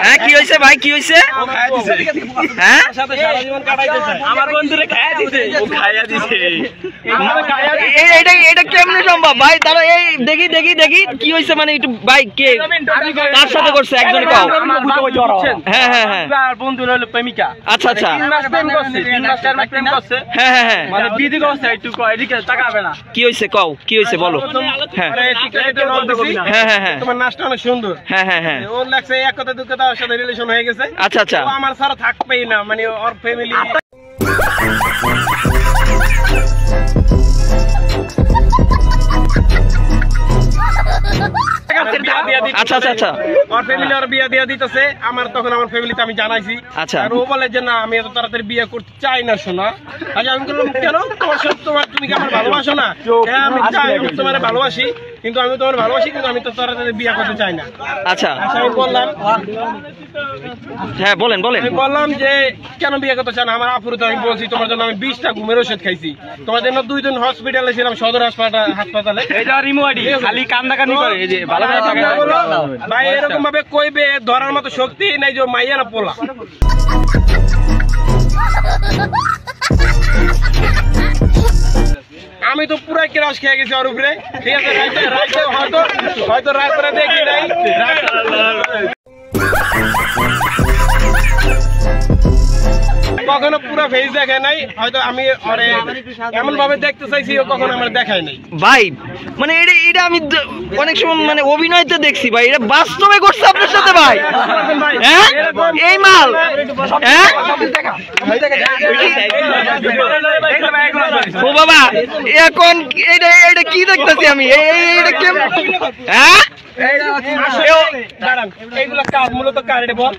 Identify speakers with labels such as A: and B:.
A: হ্যাঁ কি হয়েছে ভাই, কি হয়েছে? হ্যাঁ এটা কেমনে সম্ভব ভাই? তারা এই দেখি দেখি দেখি কি হয়েছে, মানে একটু ভাই কে কার সাথে করছে একজন কাও? হ্যাঁ হ্যাঁ হ্যাঁ
B: বন্ধু হলো প্রেমিকা।
A: আচ্ছা আচ্ছা হ্যাঁ হ্যাঁ হ্যাঁ
B: মানে বিধি করছে একটু এদিকে তাকাবে না।
A: কি হয়েছে কও, কি হয়েছে বলো? হ্যাঁ হ্যাঁ হ্যাঁ হ্যাঁ
B: তোমার নাচটা অনেক সুন্দর।
A: হ্যাঁ হ্যাঁ হ্যাঁ
B: ওর লাগছে এক কথা দু কথা ওর সাথে রিলেশন হয়ে গেছে।
A: আচ্ছা আচ্ছা
B: ও আমার ছাড়া থাকবেই না, মানে ওর ফ্যামিলি।
A: আচ্ছা আচ্ছা আচ্ছা
B: ওর ফ্যামিলি ওর বিয়ে দিয়ে দিতেছে আমার, তখন আমার ফ্যামিলিতে আমি জানাইছি।
A: আচ্ছা।
B: আর ও বলে যে না আমি এত তাড়াতাড়ি বিয়ে করতে চাই না শোনা। আচ্ছা আমি বললাম কেন, তোমার সাথে তুমি কি আমার ভালোবাসো না? হ্যাঁ আমি চাই, আমি তোমার ভালোবাসি, কিন্তু আমি তোমার ভালোবাসি, কিন্তু আমি তো তাড়াতাড়ি বিয়ে করতে চাই না।
A: আচ্ছা
B: আমি বললাম,
A: হ্যাঁ বলেন বলেন।
B: আমি বললাম যে কেন বিয়ে করতে চান? আমার আপুর তো আমি বলছি তোমার জন্য আমি 20টা ঘুমের ওষুধ খাইছি, তোমার জন্য 2 দিন হসপিটালে ছিলাম, সদর হাসপাতালে।
C: খালি কান্দাকানি করে এই যে ভালো
B: ভাই এরকম ভাবে কইবে ধরার মতো শক্তি নাই যে মাইয়া না পোলা। আমি তো পুরাই ক্রাশ খেয়ে গেছি ওর উপরে, ঠিক আছে। রাইতে হয়তো রাত করে দেখি নাই, কখনো পুরো ফেস দেখে নাই, হয়তো আমি এমন ভাবে দেখতে চাইছি ও কখনো আমার দেখায় নাই।
A: ভাই মানে এটা আমি অনেক সময় মানে অভিনয়তে দেখছি ভাই, এটা বাস্তবে করছে আপনার সাথে ভাই? হ্যাঁ এই মাল হ্যাঁ ও বাবা এখন এটা কি দেখতেছি আমি? এটা কেমন? হ্যাঁ
B: দাঁড়ান, এইগুলা কার মূলত কার এটা বল।